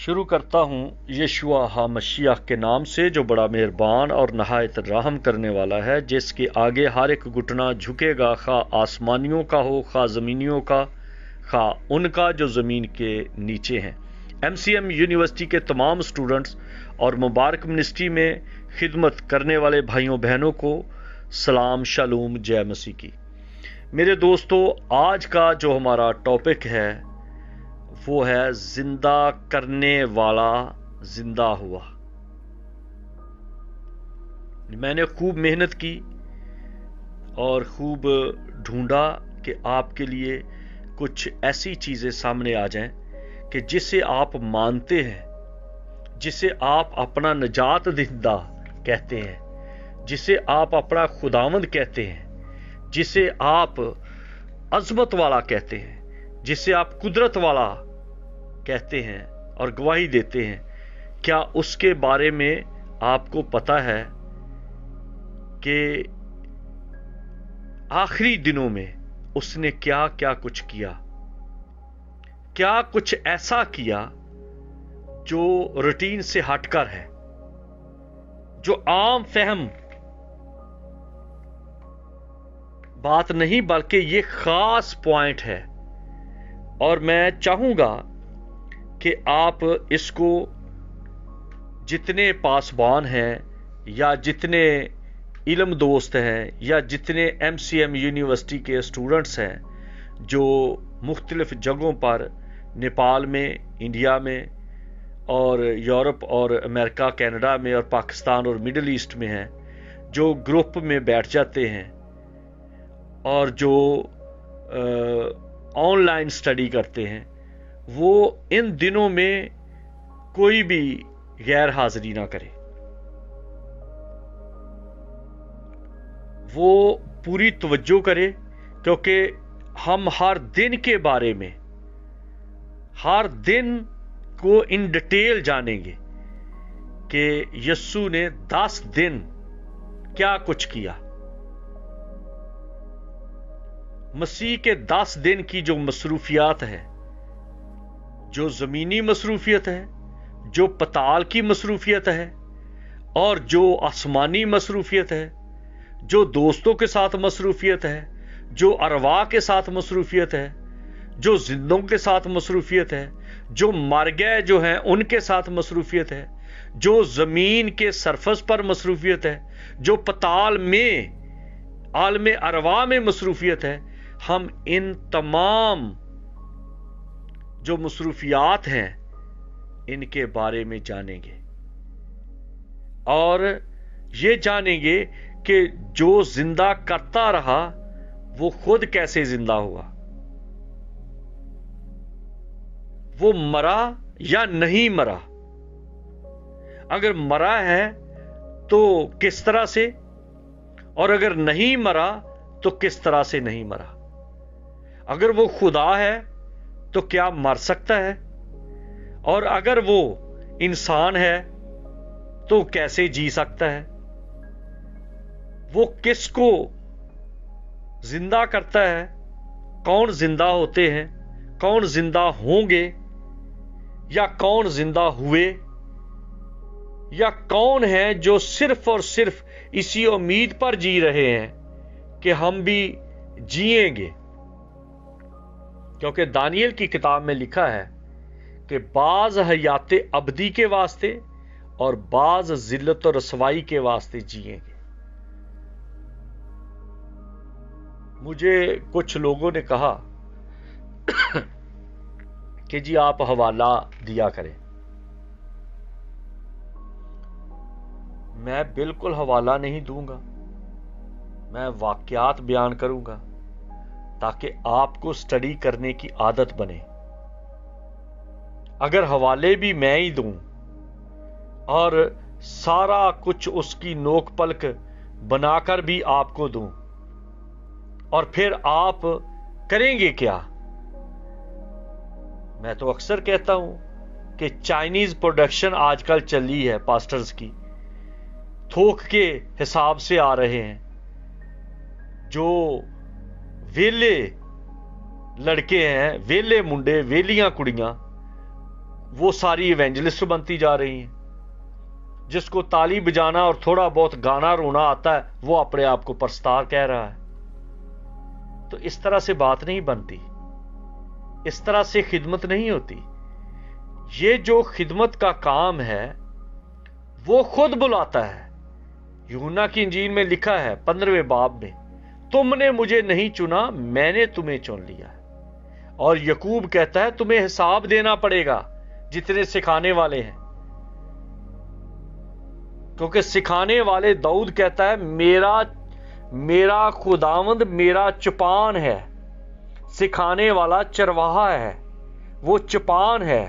शुरू करता हूँ यशुआ हामशियाह के नाम से, जो बड़ा मेहरबान और नहायत रहम करने वाला है, जिसके आगे हर एक घुटना झुकेगा, खा आसमानियों का हो, खा ज़मीनियों का, खा उनका जो ज़मीन के नीचे हैं। MCM यूनिवर्सिटी के तमाम स्टूडेंट्स और मुबारक मिनिस्ट्री में खिदमत करने वाले भाइयों बहनों को सलाम, शालूम, जय मसीह की। मेरे दोस्तों, आज का जो हमारा टॉपिक है वो है जिंदा करने वाला जिंदा हुआ। मैंने खूब मेहनत की और खूब ढूंढा कि आपके लिए कुछ ऐसी चीज़ें सामने आ जाएं कि जिसे आप मानते हैं, जिसे आप अपना निजात दहिंदा कहते हैं, जिसे आप अपना खुदावंद कहते हैं, जिसे आप अज़मत वाला कहते हैं, जिसे आप कुदरत वाला कहते हैं और गवाही देते हैं। क्या उसके बारे में आपको पता है कि आखिरी दिनों में उसने क्या क्या कुछ किया? क्या कुछ ऐसा किया जो रूटीन से हटकर है, जो आम फहम बात नहीं बल्कि ये खास पॉइंट है। और मैं चाहूंगा कि आप इसको जितने पासबान हैं या जितने इल्म दोस्त हैं या जितने MCM यूनिवर्सिटी के स्टूडेंट्स हैं, जो मुख्तलिफ जगहों पर नेपाल में, इंडिया में और यूरोप और अमेरिका, कनाडा में और पाकिस्तान और मिडल ईस्ट में हैं, जो ग्रुप में बैठ जाते हैं और जो ऑनलाइन स्टडी करते हैं, वो इन दिनों में कोई भी गैर हाजिरी ना करे। वो पूरी तवज्जो करे, क्योंकि हम हर दिन के बारे में, हर दिन को इन डिटेल जानेंगे कि यस्सु ने 10 दिन क्या कुछ किया। मसीह के 10 दिन की जो मसरूफियात है, जो ज़मीनी मसरूफियत है, जो पताल की मसरूफियत है और जो आसमानी मसरूफियत है, जो दोस्तों के साथ मसरूफियत है, जो अरवा के साथ मसरूफियत है, जो जिंदों के साथ मसरूफियत है, जो मर गए जो हैं उनके साथ मसरूफियत है, जो ज़मीन के सरफस पर मसरूफियत है, जो पताल में आलम अरवा में मसरूफियत है, हम इन तमाम जो मसरूफियात हैं इनके बारे में जानेंगे और ये जानेंगे कि जो जिंदा करता रहा वो खुद कैसे जिंदा हुआ, वो मरा या नहीं मरा, अगर मरा है तो किस तरह से, और अगर नहीं मरा तो किस तरह से नहीं मरा। अगर वो खुदा है तो क्या मर सकता है, और अगर वो इंसान है तो कैसे जी सकता है। वो किसको जिंदा करता है, कौन जिंदा होते हैं, कौन जिंदा होंगे, या कौन जिंदा हुए, या कौन है जो सिर्फ और सिर्फ इसी उम्मीद पर जी रहे हैं कि हम भी जिएंगे। क्योंकि दानियल की किताब में लिखा है कि बाज हयाते अबदी के वास्ते और बाज जिल्लत और रसवाई के वास्ते जिएंगे। मुझे कुछ लोगों ने कहा कि जी आप हवाला दिया करें। मैं बिल्कुल हवाला नहीं दूंगा, मैं वाकयात बयान करूंगा ताकि आपको स्टडी करने की आदत बने। अगर हवाले भी मैं ही दूं और सारा कुछ उसकी नोक पलक बनाकर भी आपको दूं, और फिर आप करेंगे क्या? मैं तो अक्सर कहता हूं कि चाइनीज प्रोडक्शन आजकल चली है, पास्टर्स की थोक के हिसाब से आ रहे हैं। जो वेले लड़के हैं, वेले मुंडे, वेलियां कुड़ियां, वो सारी इवेंजलिस्ट बनती जा रही हैं। जिसको ताली बजाना और थोड़ा बहुत गाना रोना आता है वो अपने आप को परस्तार कह रहा है। तो इस तरह से बात नहीं बनती, इस तरह से खिदमत नहीं होती। ये जो खिदमत का काम है वो खुद बुलाता है। यूहन्ना की इंजील में लिखा है 15वें बाब में, तुमने मुझे नहीं चुना, मैंने तुम्हें चुन लिया है। और यकूब कहता है तुम्हें हिसाब देना पड़ेगा जितने सिखाने वाले हैं, क्योंकि सिखाने वाले दाऊद कहता है मेरा खुदावंद मेरा चुपान है। सिखाने वाला चरवाहा है, वो चुपान है,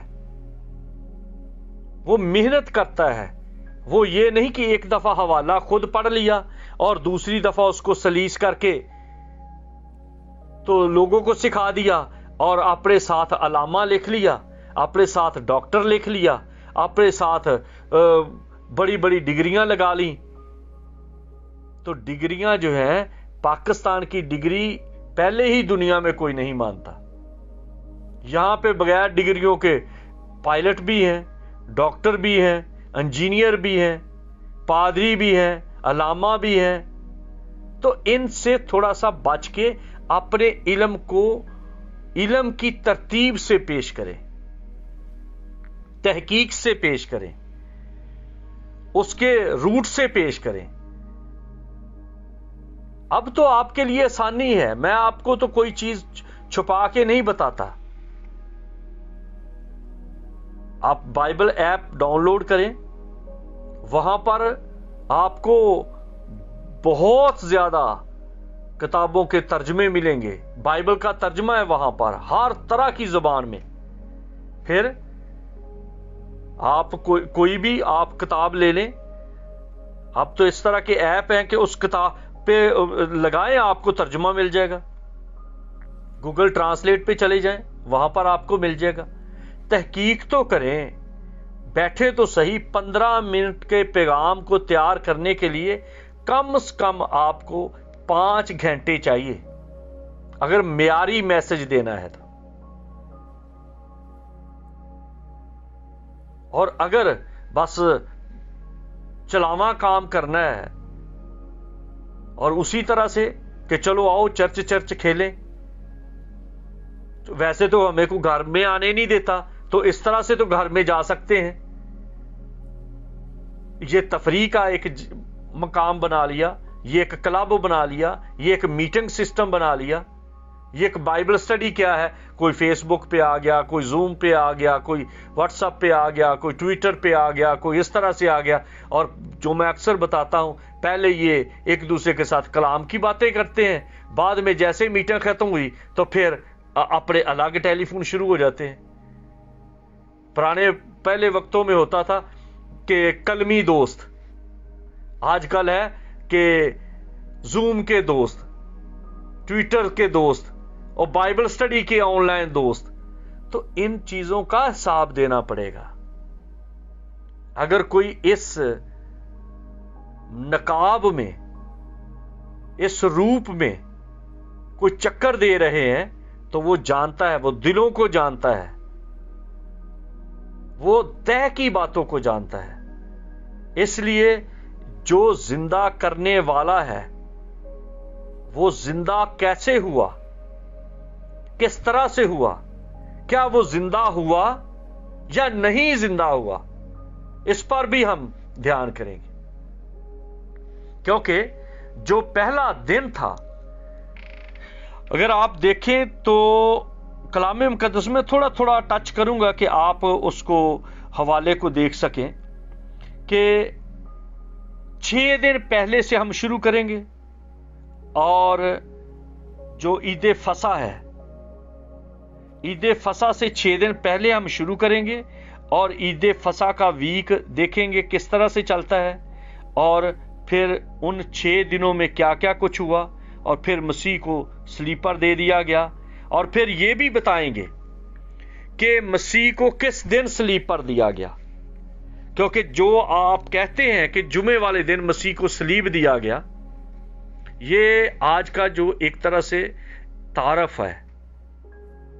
वो मेहनत करता है। वो ये नहीं कि एक दफा हवाला खुद पढ़ लिया और दूसरी दफा उसको सलीस करके तो लोगों को सिखा दिया और अपने साथ अलामा लिख लिया, अपने साथ डॉक्टर लिख लिया, अपने साथ बड़ी बड़ी डिग्रियां लगा ली। तो डिग्रियां जो हैं, पाकिस्तान की डिग्री पहले ही दुनिया में कोई नहीं मानता। यहां पे बगैर डिग्रियों के पायलट भी हैं, डॉक्टर भी हैं, इंजीनियर भी हैं, पादरी भी हैं, अलामा भी हैं। तो इनसे थोड़ा सा बच के अपने इल्म को इल्म की तरतीब से पेश करें, तहकीक से पेश करें, उसके रूट से पेश करें। अब तो आपके लिए आसानी है, मैं आपको तो कोई चीज छुपा के नहीं बताता। आप बाइबल ऐप डाउनलोड करें, वहां पर आपको बहुत ज्यादा किताबों के तर्जमे मिलेंगे। बाइबल का तर्जमा है वहां पर हर तरह की जुबान में। फिर आप कोई भी आप किताब ले लें। अब तो इस तरह के ऐप हैं कि उस किताब पे लगाएं, आपको तर्जुमा मिल जाएगा। गूगल ट्रांसलेट पे चले जाएं, वहां पर आपको मिल जाएगा। तहकीक तो करें, बैठे तो सही। 15 मिनट के पैगाम को तैयार करने के लिए कम से कम आपको 5 घंटे चाहिए, अगर मियारी मैसेज देना है तो। और अगर बस चलावा काम करना है और उसी तरह से कि चलो आओ चर्च खेलें, तो वैसे तो हमें को घर में आने नहीं देता, तो इस तरह से तो घर में जा सकते हैं। ये तफरीह का एक मकाम बना लिया, ये एक क्लब बना लिया, ये एक मीटिंग सिस्टम बना लिया। ये एक बाइबल स्टडी क्या है, कोई फेसबुक पे आ गया, कोई जूम पे आ गया, कोई व्हाट्सएप पे आ गया, कोई ट्विटर पे आ गया, कोई इस तरह से आ गया। और जो मैं अक्सर बताता हूं, पहले ये एक दूसरे के साथ कलाम की बातें करते हैं, बाद में जैसे मीटिंग खत्म हुई तो फिर अपने अलग टेलीफोन शुरू हो जाते हैं। पहले वक्तों में होता था कि कलमी दोस्त, आजकल है कि जूम के दोस्त, ट्विटर के दोस्त और बाइबल स्टडी के ऑनलाइन दोस्त। तो इन चीजों का हिसाब देना पड़ेगा। अगर कोई इस नकाब में, इस रूप में कोई चक्कर दे रहे हैं, तो वो जानता है, वो दिलों को जानता है, वो तय की बातों को जानता है। इसलिए जो जिंदा करने वाला है वो जिंदा कैसे हुआ, किस तरह से हुआ, क्या वो जिंदा हुआ या नहीं जिंदा हुआ, इस पर भी हम ध्यान करेंगे। क्योंकि जो पहला दिन था, अगर आप देखें तो कलाम मुकद्दस में थोड़ा थोड़ा टच करूंगा कि आप उसको हवाले को देख सकें कि 6 दिन पहले से हम शुरू करेंगे। और जो ईद फसा है, ईद फसा से 6 दिन पहले हम शुरू करेंगे और ईद फसा का वीक देखेंगे किस तरह से चलता है, और फिर उन 6 दिनों में क्या क्या कुछ हुआ, और फिर मसीह को स्लीपर दे दिया गया। और फिर यह भी बताएंगे कि मसीह को किस दिन स्लीपर दिया गया, क्योंकि जो आप कहते हैं कि जुमे वाले दिन मसीह को सलीब दिया गया, ये आज का जो एक तरह से तारफ है,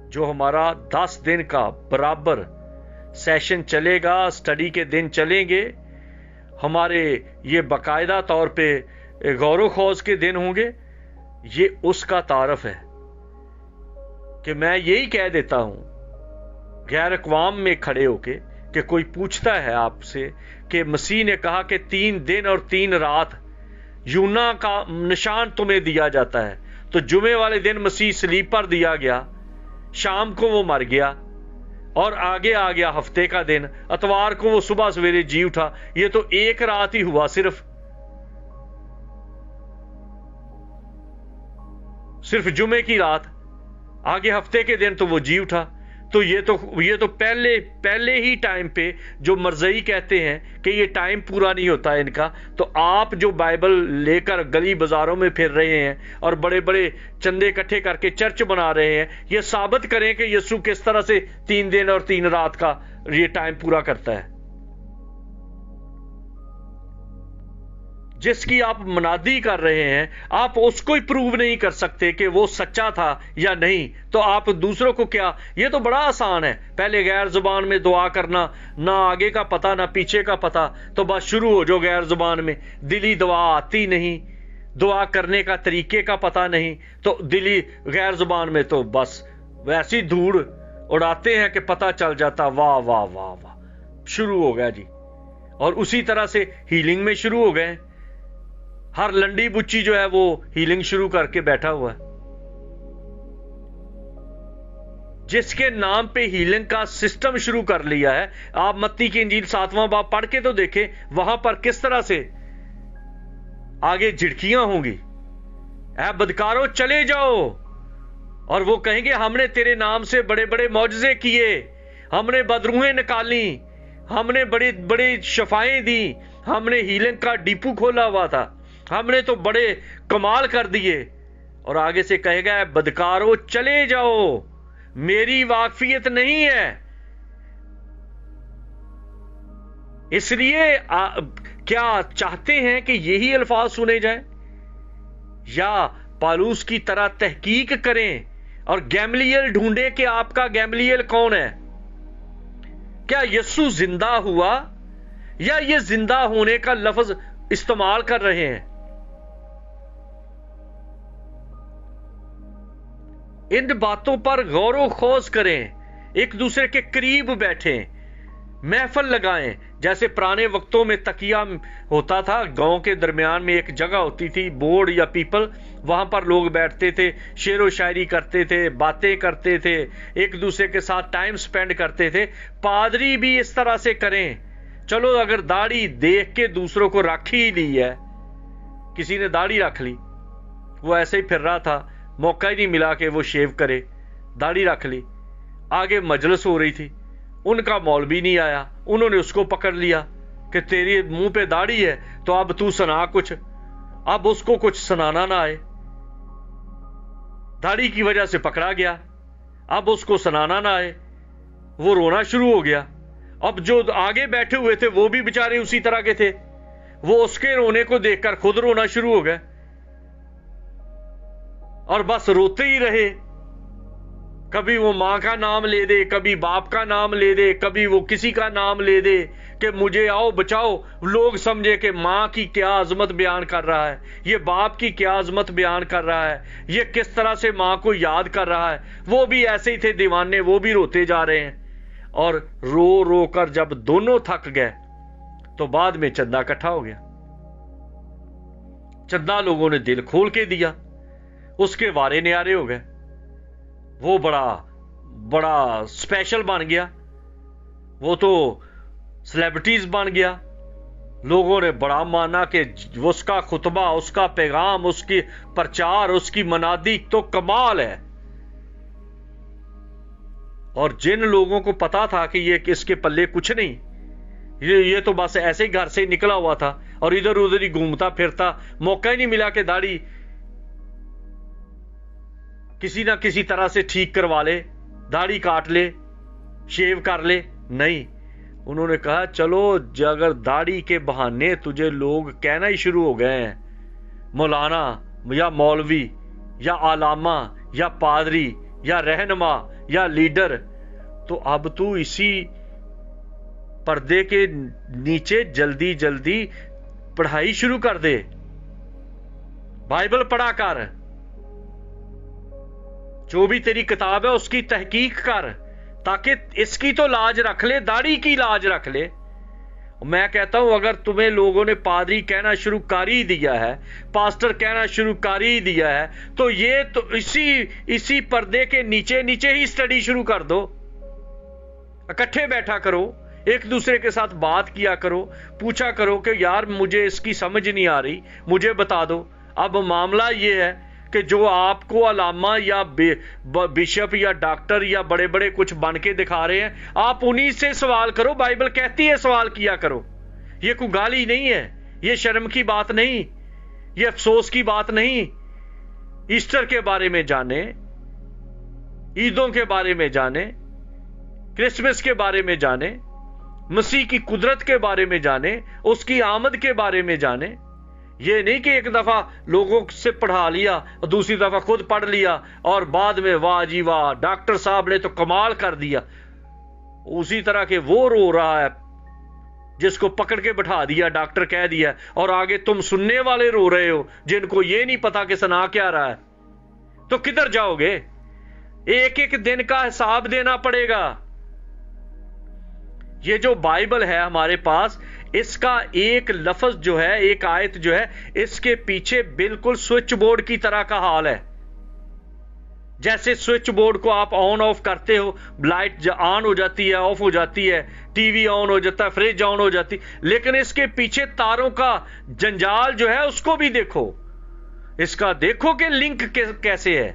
जो हमारा 10 दिन का बराबर सेशन चलेगा, स्टडी के दिन चलेंगे, हमारे ये बाकायदा तौर पे गौर खौज के दिन होंगे, ये उसका तारफ है कि मैं यही कह देता हूं गैर अक़वाम में खड़े होके कि कोई पूछता है आपसे कि मसीह ने कहा कि 3 दिन और 3 रात यूना का निशान तुम्हें दिया जाता है, तो जुमे वाले दिन मसीह सलीब पर दिया गया, शाम को वो मर गया और आगे आ गया हफ्ते का दिन, अतवार को वो सुबह सवेरे जी उठा। ये तो एक रात ही हुआ, सिर्फ जुमे की रात, आगे हफ्ते के दिन तो वो जी उठा। तो ये तो पहले ही टाइम पे जो मरज़ई कहते हैं कि ये टाइम पूरा नहीं होता इनका, तो आप जो बाइबल लेकर गली बाजारों में फिर रहे हैं और बड़े बड़े चंदे इकट्ठे करके चर्च बना रहे हैं, ये साबित करें कि यीशु किस तरह से 3 दिन और 3 रात का ये टाइम पूरा करता है। जिसकी आप मनादी कर रहे हैं, आप उसको ही प्रूव नहीं कर सकते कि वो सच्चा था या नहीं, तो आप दूसरों को क्या? ये तो बड़ा आसान है, पहले गैर जुबान में दुआ करना, ना आगे का पता ना पीछे का पता, तो बस शुरू हो जो गैर जुबान में। दिली दुआ आती नहीं, दुआ करने का तरीके का पता नहीं, तो दिली गैर जुबान में तो बस वैसी धूड़ उड़ाते हैं कि पता चल जाता, वाह वाह वाह वाह, शुरू हो गया जी। और उसी तरह से हीलिंग में शुरू हो गए, हर लंडी बुच्ची जो है वो हीलिंग शुरू करके बैठा हुआ है। जिसके नाम पे हीलिंग का सिस्टम शुरू कर लिया है। आप मत्ती की इंजील 7वां बाब पढ़ के तो देखें, वहां पर किस तरह से आगे झिड़कियां होंगी, ऐ बदकारों चले जाओ, और वो कहेंगे हमने तेरे नाम से बड़े बड़े मौजज़े किए, हमने बदरूहें निकाली, हमने बड़ी बड़ी शफाएं दी, हमने हीलिंग का डिपू खोला हुआ था, हमने तो बड़े कमाल कर दिए। और आगे से कहेगा बदकारों चले जाओ, मेरी वाकफियत नहीं है। इसलिए क्या चाहते हैं कि यही अल्फाज सुने जाएं, या पालूस की तरह तहकीक करें और गैमलियल ढूंढे कि आपका गैमलियल कौन है? क्या यीशु जिंदा हुआ, या ये जिंदा होने का लफ्ज इस्तेमाल कर रहे हैं? इन बातों पर गौर खोज करें, एक दूसरे के करीब बैठें, महफल लगाएं। जैसे पुराने वक्तों में तकिया होता था, गांव के दरमियान में एक जगह होती थी, बोर्ड या पीपल, वहां पर लोग बैठते थे, शेरो शायरी करते थे, बातें करते थे, एक दूसरे के साथ टाइम स्पेंड करते थे। पादरी भी इस तरह से करें। चलो अगर दाढ़ी देख के दूसरों को रख ही ली है, किसी ने दाढ़ी रख ली, वो ऐसे ही फिर रहा था, मौका ही नहीं मिला कि वो शेव करे, दाढ़ी रख ली, आगे मजलिस हो रही थी, उनका मौलवी नहीं आया, उन्होंने उसको पकड़ लिया कि तेरे मुंह पे दाढ़ी है तो अब तू सुना कुछ। अब उसको कुछ सुनाना ना आए, दाढ़ी की वजह से पकड़ा गया, अब उसको सुनाना ना आए, वो रोना शुरू हो गया। अब जो आगे बैठे हुए थे वो भी बेचारे उसी तरह के थे, वो उसके रोने को देखकर खुद रोना शुरू हो गए और बस रोते ही रहे। कभी वो मां का नाम ले दे, कभी बाप का नाम ले दे, कभी वो किसी का नाम ले दे कि मुझे आओ बचाओ। लोग समझे कि मां की क्या अजमत बयान कर रहा है, ये बाप की क्या अजमत बयान कर रहा है, ये किस तरह से मां को याद कर रहा है। वो भी ऐसे ही थे दीवाने, वो भी रोते जा रहे हैं। और रो रो कर जब दोनों थक गए तो बाद में चंदा इकट्ठा हो गया। चंदा लोगों ने दिल खोल के दिया, उसके वारे न्यारे हो गए, वो बड़ा बड़ा स्पेशल बन गया, वो तो सेलिब्रिटीज बन गया। लोगों ने बड़ा माना कि उसका खुतबा, उसका पैगाम, उसकी प्रचार, उसकी मनादी तो कमाल है। और जिन लोगों को पता था कि ये इसके पल्ले कुछ नहीं, ये तो बस ऐसे ही घर से निकला हुआ था और इधर उधर ही घूमता फिरता, मौका ही नहीं मिला कि दाढ़ी किसी ना किसी तरह से ठीक करवा ले, दाढ़ी काट ले, शेव कर ले। नहीं, उन्होंने कहा चलो अगर दाढ़ी के बहाने तुझे लोग कहना ही शुरू हो गए हैं मौलाना या मौलवी या आलामा या पादरी या रहनुमा या लीडर, तो अब तू इसी पर्दे के नीचे जल्दी जल्दी पढ़ाई शुरू कर दे, बाइबल पढ़ा कर, जो भी तेरी किताब है उसकी तहकीक कर, ताकि इसकी तो लाज रख ले, दाढ़ी की लाज रख ले। मैं कहता हूं अगर तुम्हें लोगों ने पादरी कहना शुरू कर ही दिया है, पास्टर कहना शुरू कर ही दिया है, तो ये तो इसी पर्दे के नीचे नीचे ही स्टडी शुरू कर दो, इकट्ठे बैठा करो, एक दूसरे के साथ बात किया करो, पूछा करो कि यार मुझे इसकी समझ नहीं आ रही, मुझे बता दो। अब मामला ये है कि जो आपको अलामा या बिशप या डॉक्टर या बड़े बड़े कुछ बन के दिखा रहे हैं, आप उन्हीं से सवाल करो। बाइबल कहती है सवाल किया करो। ये कोई गाली नहीं है, ये शर्म की बात नहीं, ये अफसोस की बात नहीं। ईस्टर के बारे में जाने, ईदों के बारे में जाने, क्रिसमस के बारे में जाने, मसीह की कुदरत के बारे में जाने, उसकी आमद के बारे में जाने। ये नहीं कि एक दफा लोगों से पढ़ा लिया और दूसरी दफा खुद पढ़ लिया और बाद में वाह जी वाह डॉक्टर साहब ने तो कमाल कर दिया। उसी तरह के वो रो रहा है जिसको पकड़ के बैठा दिया, डॉक्टर कह दिया, और आगे तुम सुनने वाले रो रहे हो जिनको ये नहीं पता कि सुना क्या रहा है। तो किधर जाओगे? एक एक दिन का हिसाब देना पड़ेगा। ये जो बाइबल है हमारे पास, इसका एक लफ्ज जो है, एक आयत जो है, इसके पीछे बिल्कुल स्विच बोर्ड की तरह का हाल है। जैसे स्विच बोर्ड को आप ऑन ऑफ करते हो, लाइट ऑन हो जाती है, ऑफ हो जाती है, टीवी ऑन हो जाता है, फ्रिज ऑन हो जाती, लेकिन इसके पीछे तारों का जंजाल जो है उसको भी देखो। इसका देखो कि लिंक कैसे है,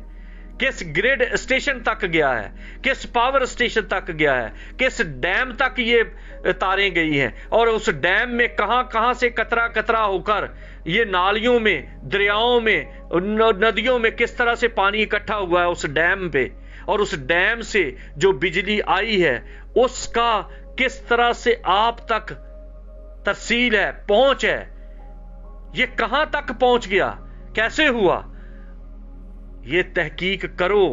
किस ग्रिड स्टेशन तक गया है, किस पावर स्टेशन तक गया है, किस डैम तक ये तारें गई हैं, और उस डैम में कहां कहां से कतरा कतरा होकर ये नालियों में, दरियाओं में, नदियों में किस तरह से पानी इकट्ठा हुआ है उस डैम पे, और उस डैम से जो बिजली आई है उसका किस तरह से आप तक तरसील है, पहुंच है, ये कहां तक पहुंच गया, कैसे हुआ, ये तहकीक करो।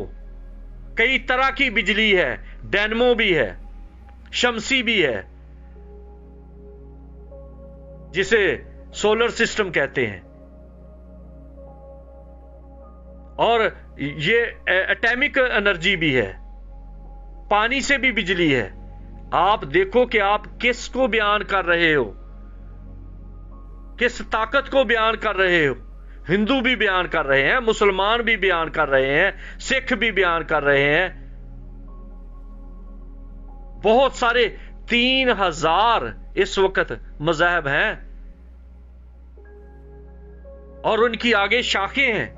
कई तरह की बिजली है, डायनमो भी है, शमसी भी है, जिसे सोलर सिस्टम कहते हैं, और ये एटॉमिक एनर्जी भी है, पानी से भी बिजली है। आप देखो कि आप किसको बयान कर रहे हो, किस ताकत को बयान कर रहे हो। हिंदू भी बयान कर रहे हैं, मुसलमान भी बयान कर रहे हैं, सिख भी बयान कर रहे हैं, बहुत सारे 3000 इस वक्त मज़हब हैं और उनकी आगे शाखें हैं।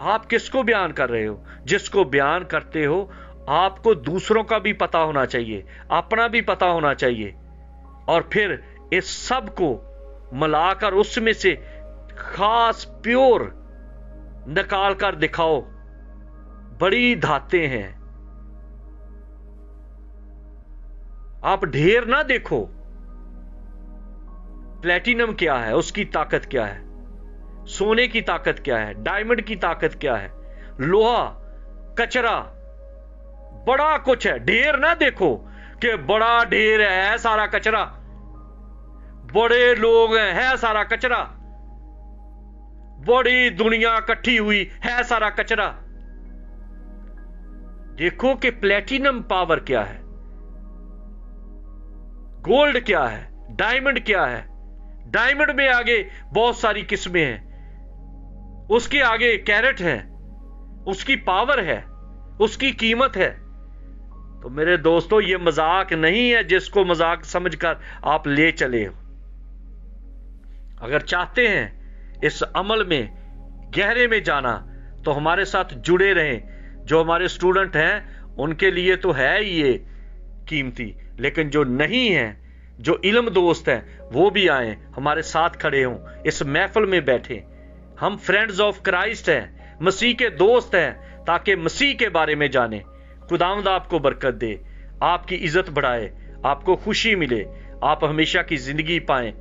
आप किसको बयान कर रहे हो? जिसको बयान करते हो आपको दूसरों का भी पता होना चाहिए, अपना भी पता होना चाहिए, और फिर इस सब को मिलाकर उसमें से खास प्योर निकाल कर दिखाओ। बड़ी धाते हैं, आप ढेर ना देखो। प्लेटिनम क्या है, उसकी ताकत क्या है, सोने की ताकत क्या है, डायमंड की ताकत क्या है, लोहा, कचरा, बड़ा कुछ है। ढेर ना देखो कि बड़ा ढेर है सारा कचरा, बड़े लोग है सारा कचरा, बड़ी दुनिया इकट्ठी हुई है सारा कचरा। देखो कि प्लेटिनम पावर क्या है, गोल्ड क्या है, डायमंड क्या है। डायमंड में आगे बहुत सारी किस्में हैं, उसके आगे कैरेट है, उसकी पावर है, उसकी कीमत है। तो मेरे दोस्तों, ये मजाक नहीं है जिसको मजाक समझकर आप ले चले हो। अगर चाहते हैं इस अमल में गहरे में जाना तो हमारे साथ जुड़े रहें। जो हमारे स्टूडेंट हैं उनके लिए तो है ही ये कीमती, लेकिन जो नहीं है, जो इल्म दोस्त हैं, वो भी आए, हमारे साथ खड़े हों, इस महफिल में बैठे। हम फ्रेंड्स ऑफ क्राइस्ट हैं, मसीह के दोस्त हैं, ताकि मसीह के बारे में जाने। खुदावंद आपको बरकत दे, आपकी इज्जत बढ़ाए, आपको खुशी मिले, आप हमेशा की जिंदगी पाएं।